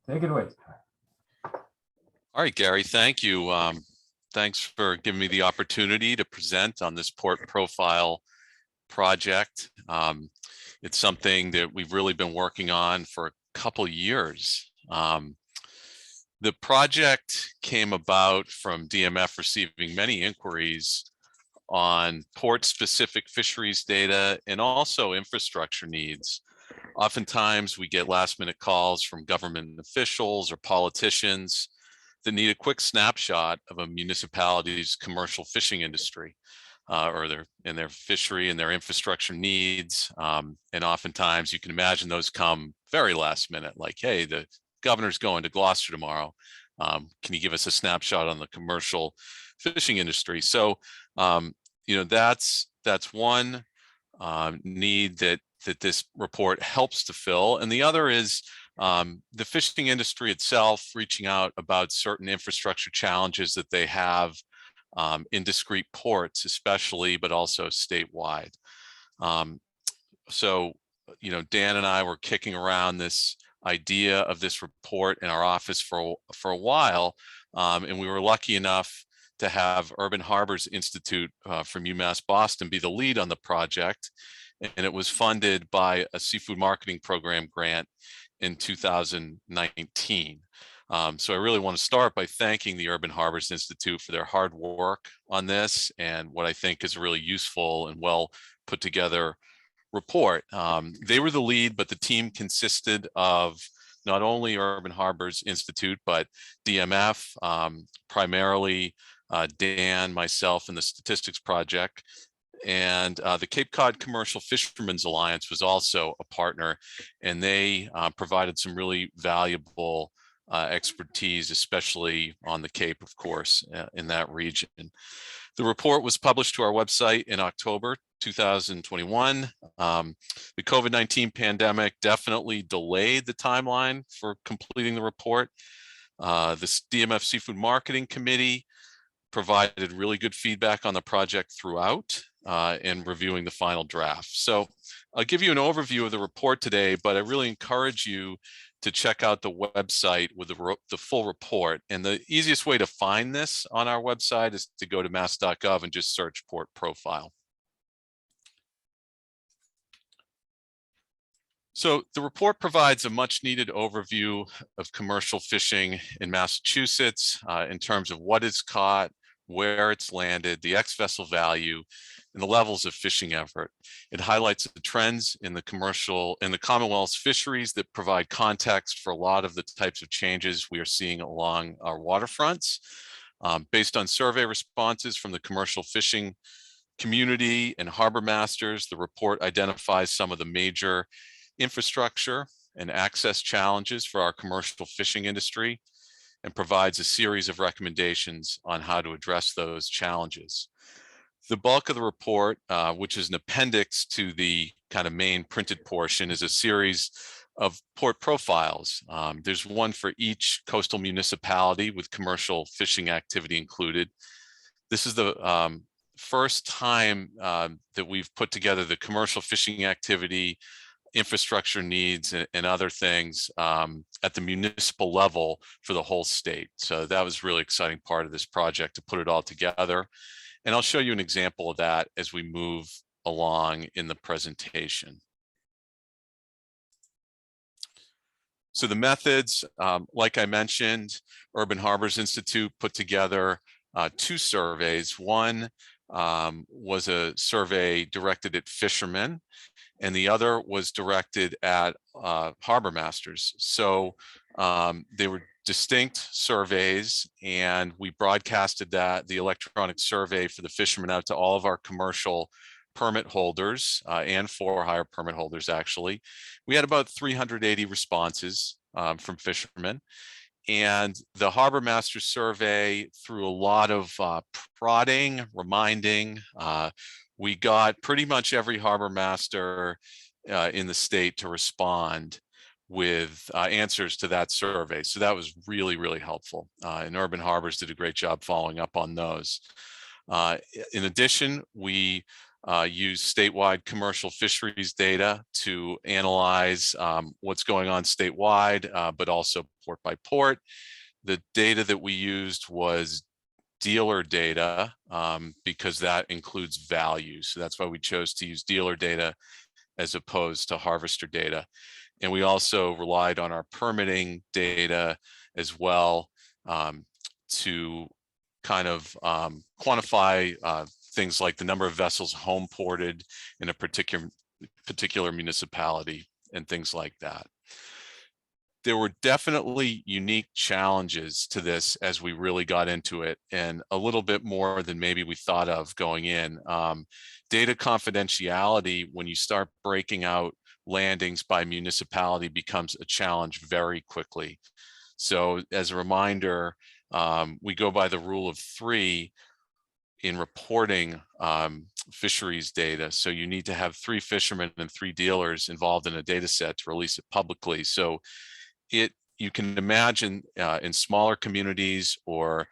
Take it away. All right, Gary, thank you. Thanks for giving me the opportunity to present on this port profile project. It's something that we've really been working on for a couple years. The project came about from DMF receiving many inquiries on port-specific fisheries data and also infrastructure needs. Oftentimes, we get last-minute calls from government officials or politicians that need a quick snapshot of a municipality's commercial fishing industry or their fishery and their infrastructure needs. And oftentimes you can imagine those come very last minute, like, hey, the governor's going to Gloucester tomorrow. Can you give us a snapshot on the commercial fishing industry? So, that's one need that this report helps to fill. And the other is the fishing industry itself reaching out about certain infrastructure challenges that they have in discrete ports, especially, but also statewide. So, Dan and I were kicking around this idea of this report in our office for a while, and we were lucky enough to have Urban Harbors Institute from UMass Boston be the lead on the project, and it was funded by a seafood marketing program grant in 2019. So I really want to start by thanking the Urban Harbors Institute for their hard work on this and what I think is a really useful and well put together report. They were the lead, but the team consisted of not only Urban Harbors Institute, but DMF, primarily Dan, myself, and the Statistics Project. And the Cape Cod Commercial Fishermen's Alliance was also a partner, and they provided some really valuable expertise, especially on the Cape, of course, in that region. The report was published to our website in October 2021. The COVID-19 pandemic definitely delayed the timeline for completing the report. The DMF Seafood Marketing Committee provided really good feedback on the project throughout in reviewing the final draft. So I'll give you an overview of the report today, but I really encourage you to check out the website with the full report. And the easiest way to find this on our website is to go to mass.gov and just search port profile. So the report provides a much needed overview of commercial fishing in Massachusetts in terms of what is caught, where it's landed, the ex-vessel value, and the levels of fishing effort. It highlights the trends in the Commonwealth's fisheries that provide context for a lot of the types of changes we are seeing along our waterfronts. Based on survey responses from the commercial fishing community and harbor masters, the report identifies some of the major infrastructure and access challenges for our commercial fishing industry and provides a series of recommendations on how to address those challenges. The bulk of the report, which is an appendix to the kind of main printed portion, is a series of port profiles. There's one for each coastal municipality with commercial fishing activity included. This is the first time that we've put together the commercial fishing activity, infrastructure needs, and other things at the municipal level for the whole state. So that was a really exciting part of this project to put it all together. And I'll show you an example of that as we move along in the presentation. So the methods, like I mentioned, Urban Harbors Institute put together two surveys. One was a survey directed at fishermen, and the other was directed at harbor masters. So they were distinct surveys, and we broadcasted the electronic survey for the fishermen out to all of our commercial permit holders and for-hire permit holders, actually. We had about 380 responses from fishermen. And the harbor master survey, through a lot of prodding, reminding, we got pretty much every harbor master in the state to respond with answers to that survey. So that was really, really helpful. And Urban Harbors did a great job following up on those. In addition, we use statewide commercial fisheries data to analyze what's going on statewide, but also port by port. The data that we used was dealer data because that includes value. So that's why we chose to use dealer data as opposed to harvester data. And we also relied on our permitting data as well to kind of quantify things like the number of vessels home ported in a particular municipality and things like that. There were definitely unique challenges to this as we really got into it, and a little bit more than maybe we thought of going in. Data confidentiality, when you start breaking out landings by municipality, becomes a challenge very quickly. So as a reminder, we go by the rule of 3 in reporting fisheries data. So you need to have 3 fishermen and 3 dealers involved in a data set to release it publicly. So you can imagine in smaller communities or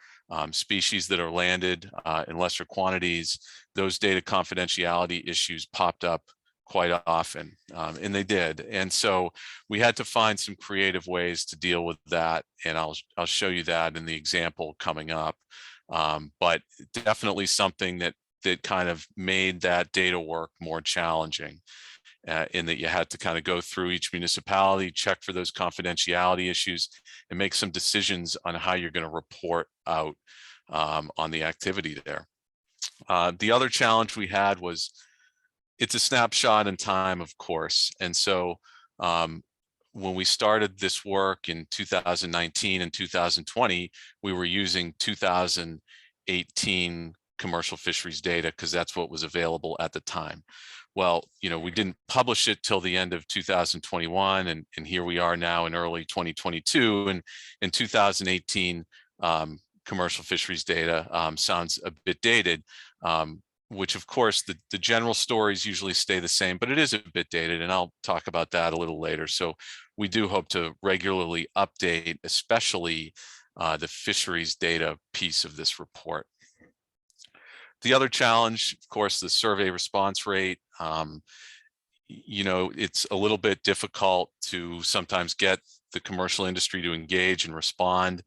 species that are landed in lesser quantities, those data confidentiality issues popped up quite often, and they did. And so we had to find some creative ways to deal with that, and I'll show you that in the example coming up. But definitely something that kind of made that data work more challenging. In that you had to kind of go through each municipality, check for those confidentiality issues, and make some decisions on how you're going to report out on the activity there. The other challenge we had was it's a snapshot in time, of course. And so when we started this work in 2019 and 2020, we were using 2018 commercial fisheries data because that's what was available at the time. Well, we didn't publish it till the end of 2021, and here we are now in early 2022. And in 2018, commercial fisheries data sounds a bit dated, which of course the general stories usually stay the same, but it is a bit dated, and I'll talk about that a little later. So we do hope to regularly update, especially the fisheries data piece of this report. The other challenge, of course, the survey response rate. It's a little bit difficult to sometimes get the commercial industry to engage and respond.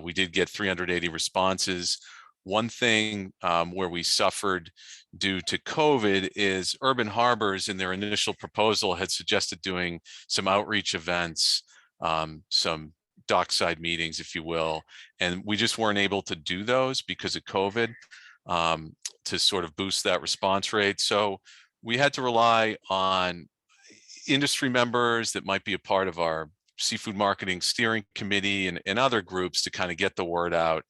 We did get 380 responses. One thing where we suffered due to COVID is Urban Harbors in their initial proposal had suggested doing some outreach events, some dockside meetings, if you will, and we just weren't able to do those because of COVID. To sort of boost that response rate. So we had to rely on industry members that might be a part of our seafood marketing steering committee and other groups to kind of get the word out,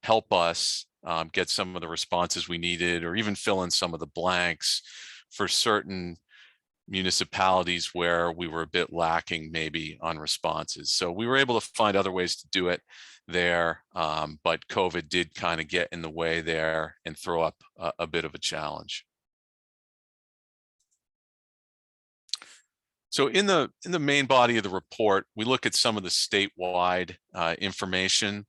help us get some of the responses we needed, or even fill in some of the blanks for certain municipalities where we were a bit lacking maybe on responses. So we were able to find other ways to do it there, but COVID did kind of get in the way there and throw up a bit of a challenge. So in the main body of the report, we look at some of the statewide information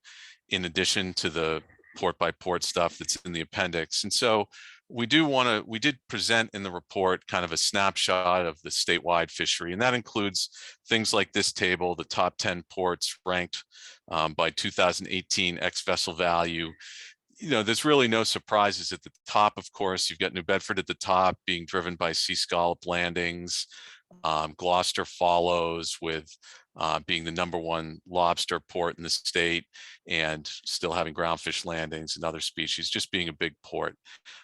in addition to the port by port stuff that's in the appendix. And so we did present in the report kind of a snapshot of the statewide fishery, and that includes things like this table, the top 10 ports ranked by 2018 ex-vessel value. There's really no surprises at the top. Of course, you've got New Bedford at the top, being driven by sea scallop landings. Gloucester follows with being the #1 lobster port in the state, and still having groundfish landings and other species, just being a big port.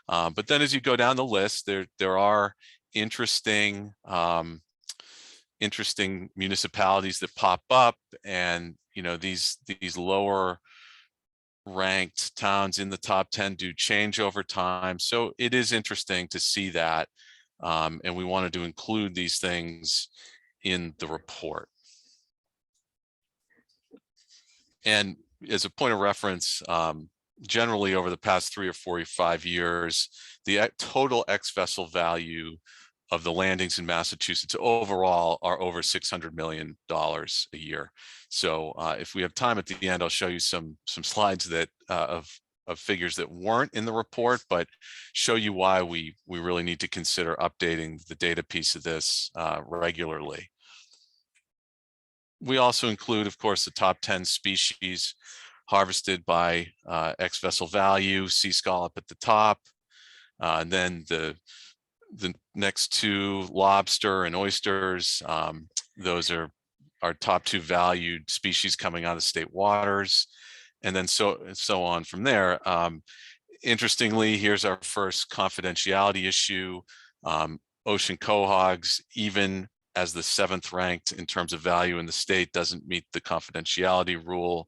But then as you go down the list, there are interesting municipalities that pop up, and these lower ranked towns in the top 10 do change over time. So it is interesting to see that, and we wanted to include these things in the report. And as a point of reference, generally over the past 3 or 4 or 5 years, the total ex-vessel value of the landings in Massachusetts overall are over $600 million a year. So if we have time at the end, I'll show you some slides that of figures that weren't in the report, but show you why we really need to consider updating the data piece of this regularly. We also include, of course, the top 10 species harvested by X vessel value, sea scallop at the top, and then the next two, lobster and oysters. Those are our top two valued species coming out of state waters, and then so on from there. Interestingly, here's our first confidentiality issue. Ocean quahogs, even as the 7th ranked in terms of value in the state, doesn't meet the confidentiality rule.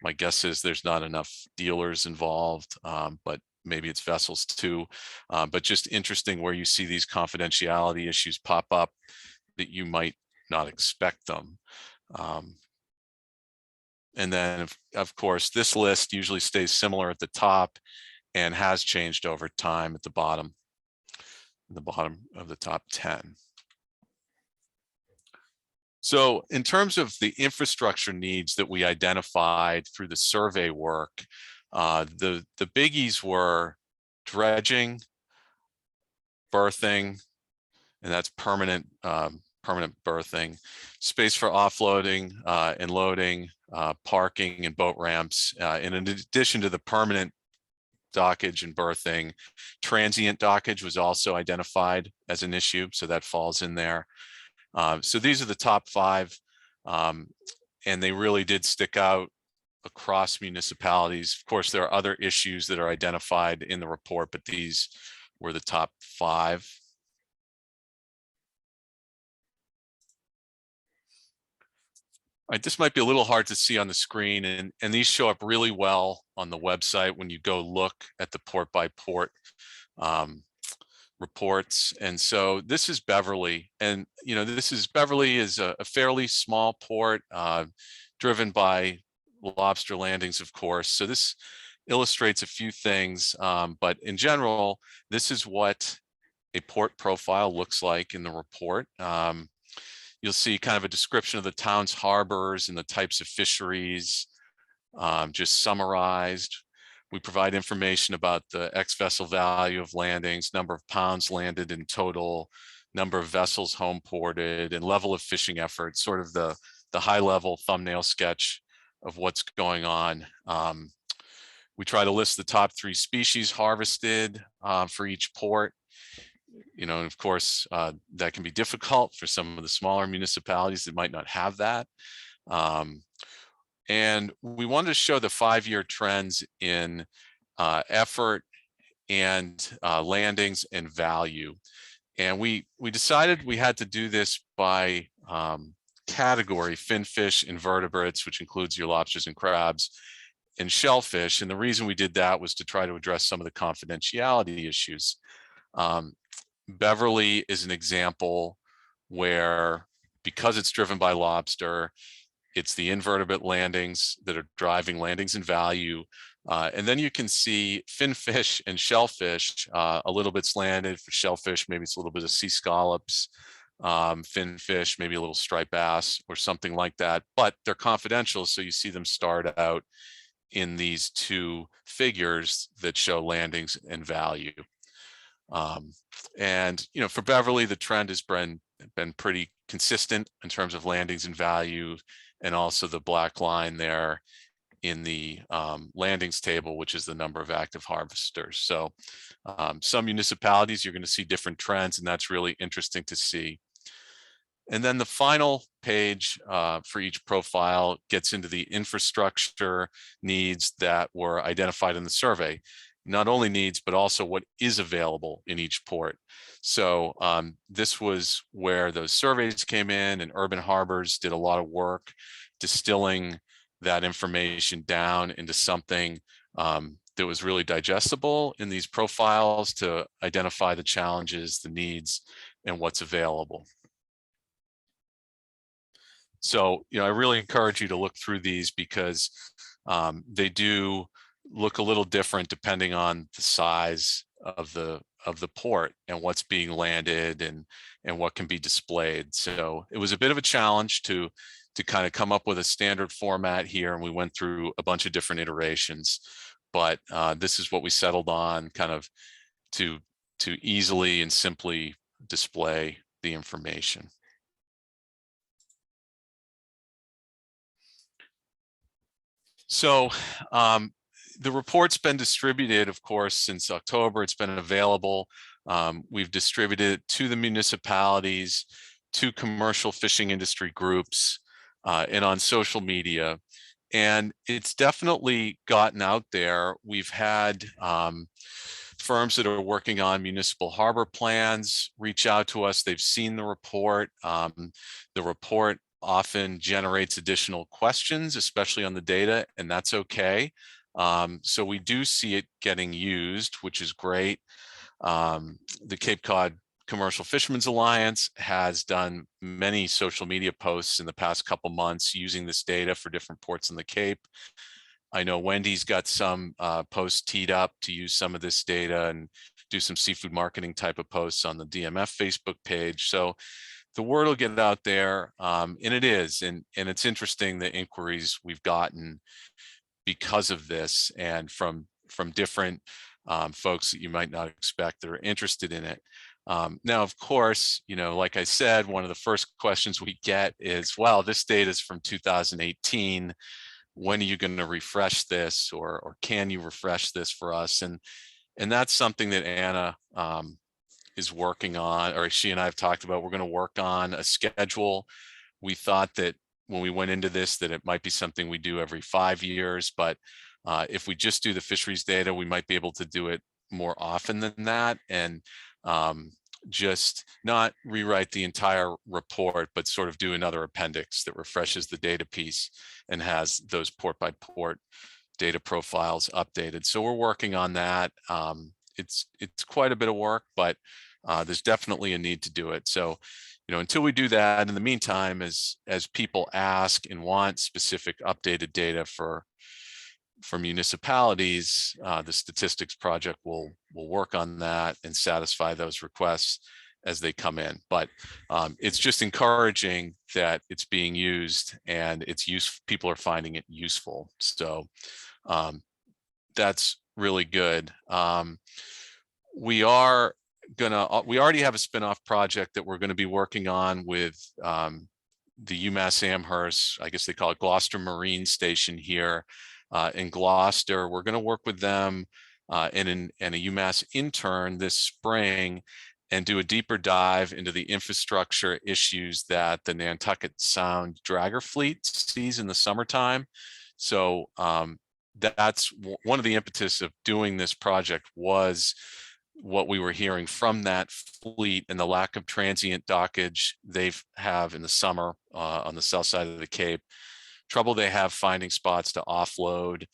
My guess is there's not enough dealers involved, but maybe it's vessels too. But just interesting where you see these confidentiality issues pop up that you might not expect them. And then, of course, this list usually stays similar at the top and has changed over time at the bottom of the top 10. So in terms of the infrastructure needs that we identified through the survey work, the biggies were dredging, berthing, and that's permanent berthing, space for offloading and loading, parking and boat ramps. And in addition to the permanent dockage and berthing, transient dockage was also identified as an issue, so that falls in there. So these are the top 5, and they really did stick out across municipalities. Of course, there are other issues that are identified in the report, but these were the top 5. This might be a little hard to see on the screen, and these show up really well on the website when you go look at the port by port reports. And so this is Beverly, and Beverly is a fairly small port driven by lobster landings, of course. So this illustrates a few things, but in general, this is what a port profile looks like in the report. You'll see kind of a description of the town's harbors and the types of fisheries, just summarized. We provide information about the X vessel value of landings, number of pounds landed in total, number of vessels home ported, and level of fishing effort, sort of the high level thumbnail sketch of what's going on. We try to list the top 3 species harvested for each port. And of course, that can be difficult for some of the smaller municipalities that might not have that. And we wanted to show the 5-year trends in effort and landings and value. And we decided we had to do this by category: finfish, invertebrates, which includes your lobsters and crabs, and shellfish. And the reason we did that was to try to address some of the confidentiality issues. Beverly is an example where, because it's driven by lobster, it's the invertebrate landings that are driving landings and value. And then you can see finfish and shellfish. A little bit's landed for shellfish, maybe it's a little bit of sea scallops, finfish, maybe a little striped bass or something like that, but they're confidential. So you see them start out in these 2 figures that show landings and value. And for Beverly, the trend has been pretty consistent in terms of landings and value, and also the black line there in the landings table, which is the number of active harvesters. So some municipalities, you're going to see different trends, and that's really interesting to see. And then the final page for each profile gets into the infrastructure needs that were identified in the survey. Not only needs, but also what is available in each port. So this was where those surveys came in, and Urban Harbors did a lot of work distilling that information down into something that was really digestible in these profiles to identify the challenges, the needs, and what's available. So, I really encourage you to look through these, because they do look a little different depending on the size of the port and what's being landed and what can be displayed. So it was a bit of a challenge to kind of come up with a standard format here, and we went through a bunch of different iterations. but this is what we settled on, kind of to easily and simply display the information. So the report's been distributed, of course, since October. It's been available. We've distributed it to the municipalities, to commercial fishing industry groups, and on social media. And it's definitely gotten out there. We've had firms that are working on municipal harbor plans reach out to us. They've seen the report. The report often generates additional questions, especially on the data, and that's okay. So we do see it getting used, which is great. The Cape Cod Commercial Fishermen's Alliance has done many social media posts in the past couple months using this data for different ports in the Cape. I know Wendy's got some posts teed up to use some of this data and do some seafood marketing type of posts on the DMF Facebook page. So the word will get out there, and it is, and it's interesting the inquiries we've gotten because of this, and from different folks that you might not expect that are interested in it. Now, of course, you know, like I said, one of the first questions we get is, well, this data is from 2018. When are you going to refresh this, or can you refresh this for us? And that's something that Anna is working on, or she and I have talked about. We're going to work on a schedule. We thought that when we went into this that it might be something we do every 5 years, but if we just do the fisheries data, we might be able to do it more often than that, and just not rewrite the entire report, but sort of do another appendix that refreshes the data piece and has those port by port data profiles updated. So we're working on that. It's quite a bit of work, but there's definitely a need to do it. So, you know, until we do that, in the meantime, as people ask and want specific updated data for municipalities, the Statistics Project will work on that and satisfy those requests as they come in. But it's just encouraging that it's being used and people are finding it useful. So that's really good. We already have a spinoff project that we're going to be working on with the UMass Amherst, I guess they call it Gloucester Marine Station here in Gloucester. We're going to work with them and a UMass intern this spring and do a deeper dive into the infrastructure issues that the Nantucket Sound dragger fleet sees in the summertime. So that's one of the impetus of doing this project, was what we were hearing from that fleet and the lack of transient dockage they have in the summer on the south side of the Cape, trouble they have finding spots to offload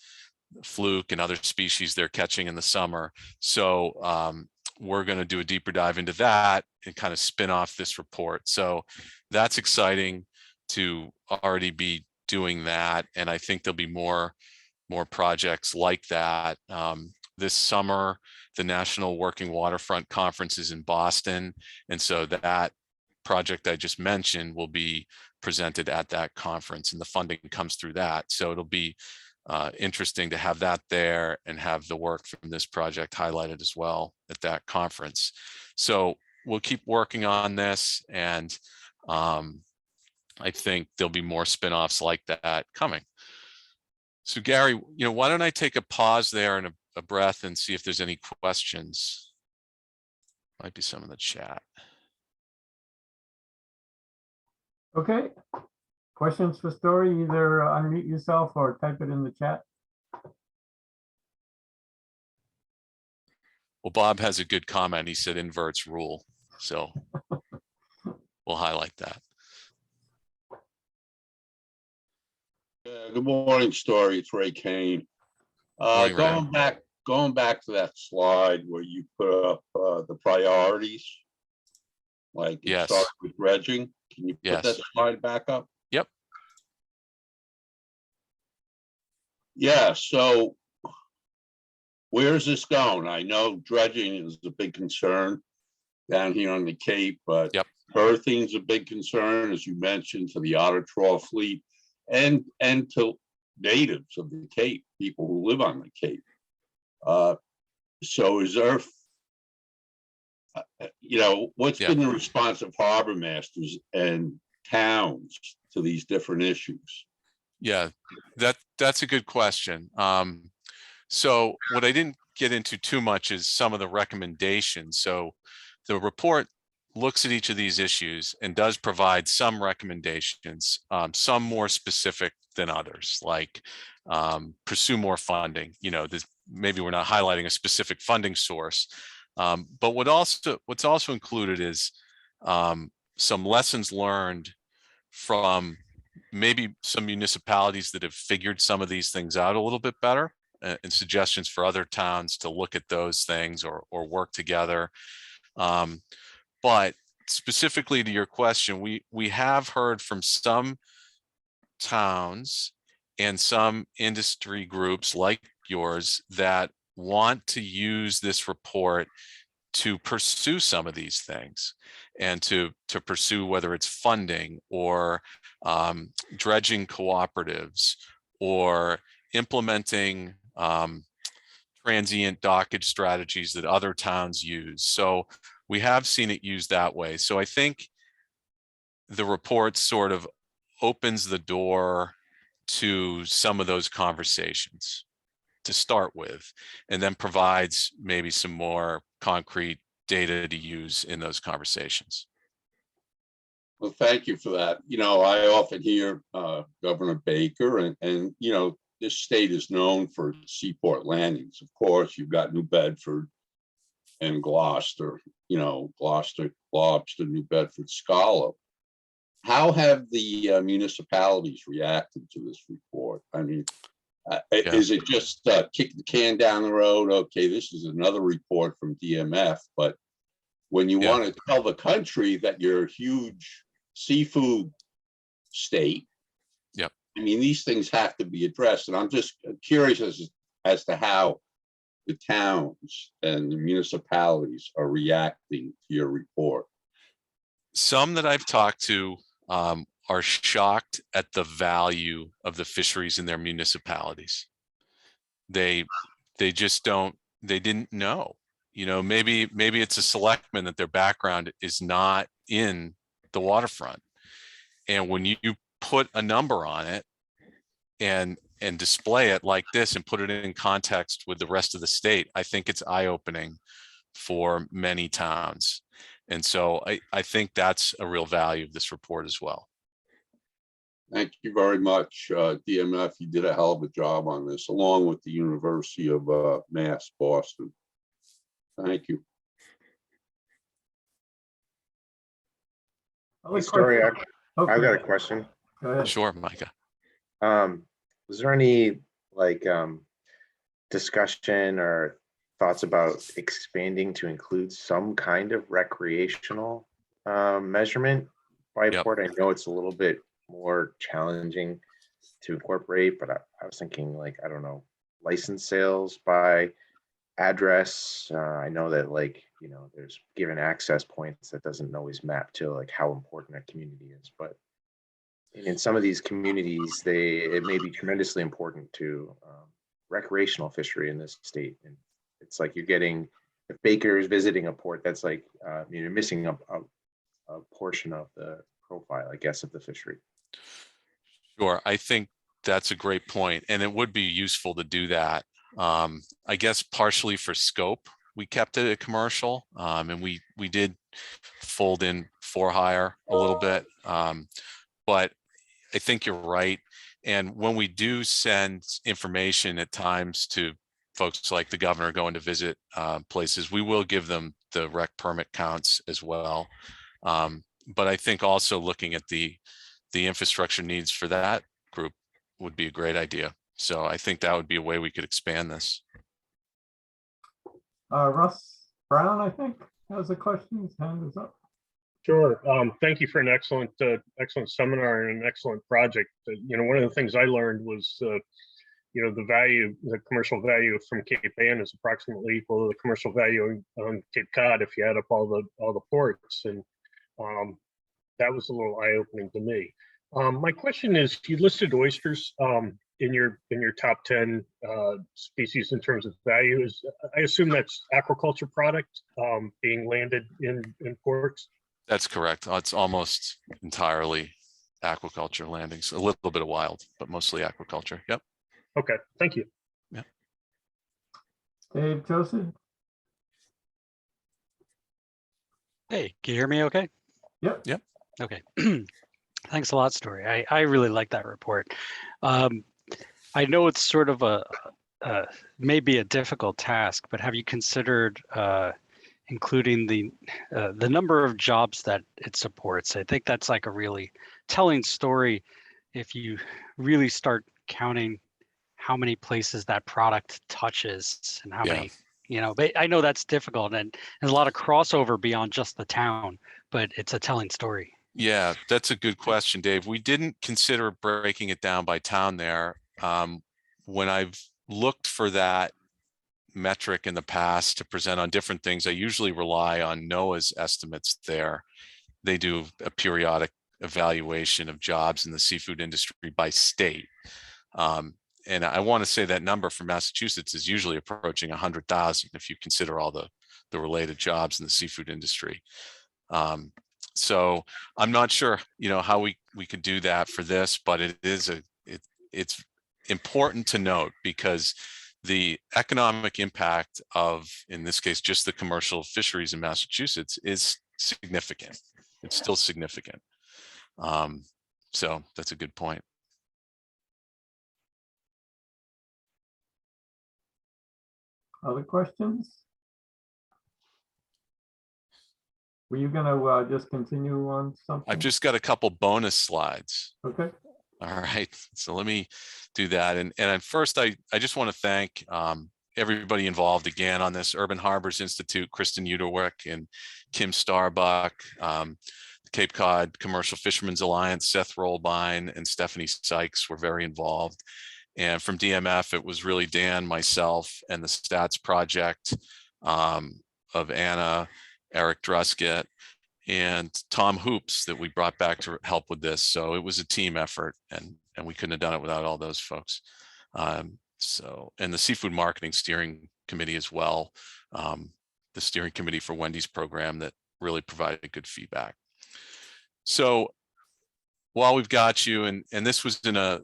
fluke and other species they're catching in the summer. So we're going to do a deeper dive into that and kind of spin off this report. So that's exciting to already be doing that. And I think there'll be more projects like that. This summer, the National Working Waterfront Conference is in Boston. And so that project I just mentioned will be presented at that conference, and the funding comes through that. So it'll be interesting to have that there and have the work from this project highlighted as well at that conference. So we'll keep working on this, and I think there'll be more spin-offs like that coming. So Gary, you know, why don't I take a pause there and a breath and see if there's any questions? Might be some in the chat. Okay. Questions for Story, either unmute yourself or type it in the chat. Well, Bob has a good comment. He said inverts rule. So we'll highlight that. Good morning, Story. It's Ray Kane. Morning, Ray. Going back to that slide where you put up the priorities, like it Yes. starts with dredging. Can you put that slide back up? Yep. Yeah. So where's this going? I know dredging is a big concern down here on the Cape, but berthing's a big concern, as you mentioned, to the otter trawl fleet and to natives of the Cape, people who live on the Cape. So is there, what's Yeah. been the response of harbor masters and towns to these different issues? Yeah, that's a good question. So what I didn't get into too much is some of the recommendations. So the report looks at each of these issues and does provide some recommendations, some more specific than others, like pursue more funding. Maybe we're not highlighting a specific funding source, but what's also included is some lessons learned from maybe some municipalities that have figured some of these things out a little bit better, and suggestions for other towns to look at those things or work together. But specifically to your question, we have heard from some towns and some industry groups like yours that want to use this report to pursue some of these things, and to pursue whether it's funding or dredging cooperatives or implementing transient dockage strategies that other towns use. So we have seen it used that way. So I think the report sort of opens the door to some of those conversations to start with, and then provides maybe some more concrete data to use in those conversations. Well, thank you for that. I often hear Governor Baker and this state is known for seaport landings. Of course, you've got New Bedford and Gloucester, Gloucester, New Bedford, Scala. How have the municipalities reacted to this report? I mean, is it just kick the can down the road? Okay, this is another report from DMF, but when you want to tell the country that you're a huge seafood state, I mean, these things have to be addressed. And I'm just curious as to how the towns and the municipalities are reacting to your report. Some that I've talked to are shocked at the value of the fisheries in their municipalities. They just they didn't know. Maybe it's a selectman that their background is not in the waterfront. And when you put a number on it and display it like this and put it in context with the rest of the state, I think it's eye-opening for many towns. And so I think that's a real value of this report as well. Thank you very much, DMF. You did a hell of a job on this, along with the University of Mass, Boston. Thank you. Story, I've got a question. Go ahead. Sure, Micah. Was there any discussion or thoughts about expanding to include some kind of recreational measurement by port? I know it's a little bit more challenging to incorporate, but I was thinking, like, I don't know, license sales by address. I know that, like, there's given access points that doesn't always map to like how important a community is, but in some of these communities, it may be tremendously important to recreational fishery in this state. And it's like you're getting, if Baker is visiting a port, that's like you're missing a portion of the profile, I guess, of the fishery. Sure, I think that's a great point, and it would be useful to do that. I guess partially for scope, we kept it a commercial, and we did fold in for hire a little bit, but I think you're right. And when we do send information at times to folks like the governor going to visit places, we will give them the rec permit counts as well. But I think also looking at the infrastructure needs for that group would be a great idea. So I think that would be a way we could expand this. Russ Brown, I think, has a question. His hand is up. Sure. Thank you for an excellent seminar and an excellent project. One of the things I learned was, the commercial value from Cape Ann is approximately equal to the commercial value on Cape Cod if you add up all the ports, and that was a little eye-opening to me. My question is, you listed oysters. in your top 10 species in terms of value. I assume that's aquaculture product being landed in ports. That's correct. It's almost entirely aquaculture landings, a little bit of wild, but mostly aquaculture. Yep. Okay, thank you. Dave Joseph? Hey, can you hear me okay? Yep. Yep. Okay. Thanks a lot, Story. I really like that report. I know it's sort of maybe a difficult task, but have you considered including the number of jobs that it supports? I think that's like a really telling story if you really start counting how many places that product touches and how many, but I know that's difficult and there's a lot of crossover beyond just the town, but it's a telling story. Yeah, that's a good question, Dave. We didn't consider breaking it down by town there. When I've looked for that metric in the past to present on different things, I usually rely on NOAA's estimates there. They do a periodic evaluation of jobs in the seafood industry by state. And I want to say that number for Massachusetts is usually approaching 100,000 if you consider all the related jobs in the seafood industry. So I'm not sure, how we could do that for this, but it's important to note because the economic impact of, in this case, just the commercial fisheries in Massachusetts is significant. It's still significant. So that's a good point. Other questions? Were you gonna just continue on something? I've just got a couple bonus slides. Okay. All right, so let me do that. And at first, I just want to thank everybody involved again on this. Urban Harbors Institute, Kristen Uterwick and Kim Starbuck, the Cape Cod Commercial Fishermen's Alliance, Seth Rollbine and Stephanie Sykes were very involved. And from DMF, it was really Dan, myself, and the Stats Project of Anna, Eric Druskett, and Tom Hoops that we brought back to help with this. So it was a team effort, and we couldn't have done it without all those folks. And the Seafood Marketing Steering Committee as well, the steering committee for Wendy's program that really provided good feedback. So while we've got you, and this was in the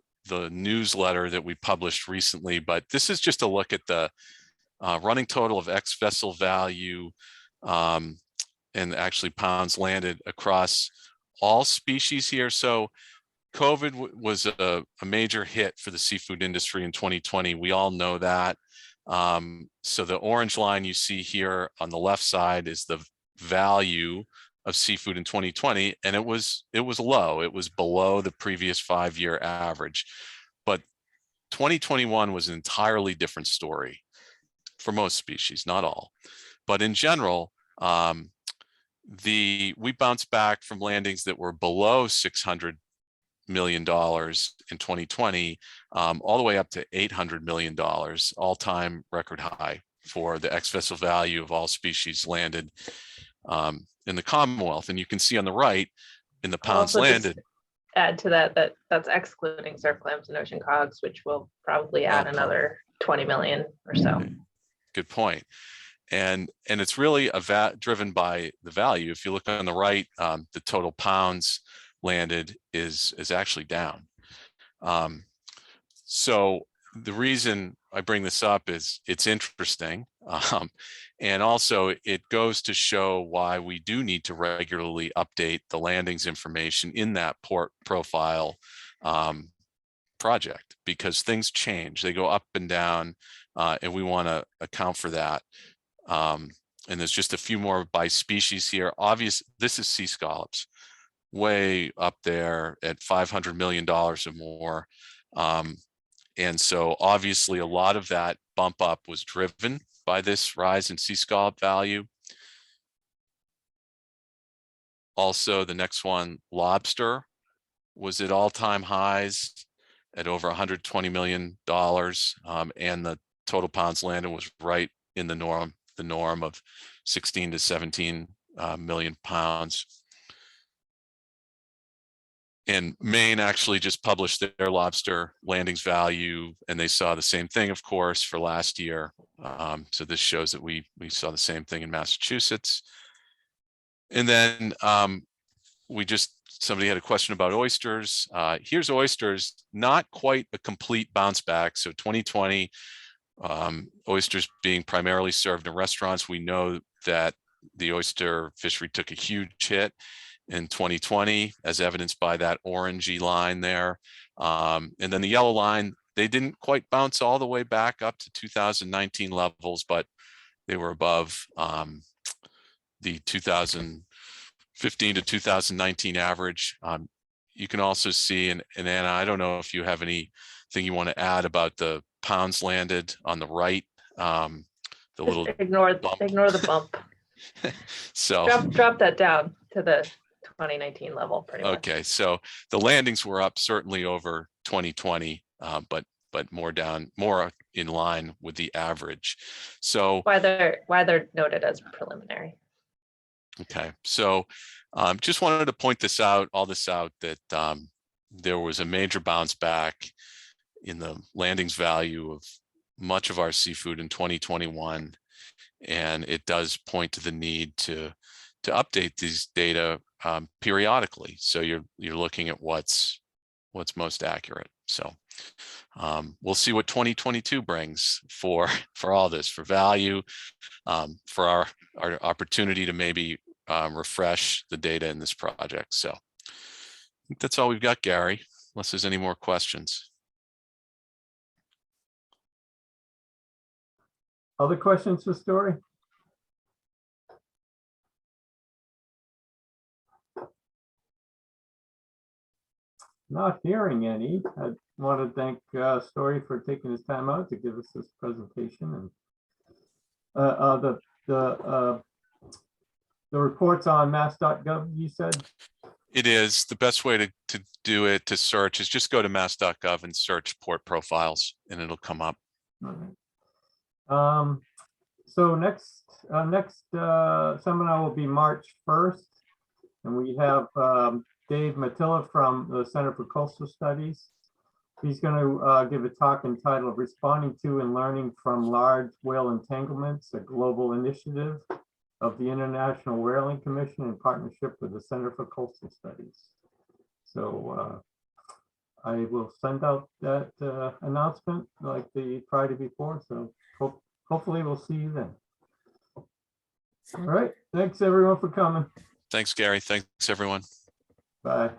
newsletter that we published recently, but this is just a look at the running total of ex-vessel value and actually pounds landed across all species here. So COVID was a major hit for the seafood industry in 2020. We all know that. So the orange line you see here on the left side is the value of seafood in 2020, and it was low. It was below the previous 5-year average. But 2021 was an entirely different story for most species, not all. But in general, we bounced back from landings that were below $600 million in 2020, all the way up to $800 million, all-time record high for the ex-vessel value of all species landed in the Commonwealth. And you can see on the right, in the pounds landed. Add to that's excluding surf clams and ocean cogs, which will probably add another 20 million or so. Good point. And it's really driven by the value. If you look on the right, the total pounds landed is actually down. So the reason I bring this up is it's interesting. And also it goes to show why we do need to regularly update the landings information in that port profile project, because things change, they go up and down, and we want to account for that. And there's just a few more by species here. This is sea scallops, way up there at $500 million or more. And so obviously a lot of that bump up was driven by this rise in sea scallop value. Also, the next one, lobster, was at all-time highs at over $120 million. And the total pounds landed was right in the norm of 16 to 17 million pounds. And Maine actually just published their lobster landings value, and they saw the same thing, of course, for last year. So this shows that we saw the same thing in Massachusetts. And then somebody had a question about oysters. Here's oysters, not quite a complete bounce back. So 2020, oysters being primarily served in restaurants. We know that the oyster fishery took a huge hit in 2020, as evidenced by that orangey line there. And then the yellow line, they didn't quite bounce all the way back up to 2019 levels, but they were above the 2015 to 2019 average. You can also see, and Anna, I don't know if you have anything you want to add about the pounds landed on the right. The little ignore bump. the bump. So drop that down to the 2019 level pretty much. okay, so the landings were up certainly over 2020, but more in line with the average. So Why they're noted as preliminary. okay, so just wanted to point all this out that there was a major bounce back in the landings value of much of our seafood in 2021, and it does point to the need to update these data periodically. So you're looking at what's most accurate. So we'll see what 2022 brings for all this, for value, for our opportunity to maybe refresh the data in this project. So I think that's all we've got, Gary, unless there's any more questions. Other questions for Story? Not hearing any. I want to thank Story for taking his time out to give us this presentation, and the reports on mass.gov, you said? It is. The best way to do it, to search, is just go to mass.gov and search port profiles, and it'll come up. All right. So next seminar will be March 1st, and we have Dave Matilla from the Center for Coastal Studies. He's going to give a talk entitled "Responding to and Learning from Large Whale Entanglements, a Global Initiative of the International Whaling Commission in partnership with the Center for Coastal Studies." So I will send out that announcement like the Friday before. So hopefully we'll see you then. All right. Thanks everyone for coming. Thanks, Gary. Thanks, everyone. Bye.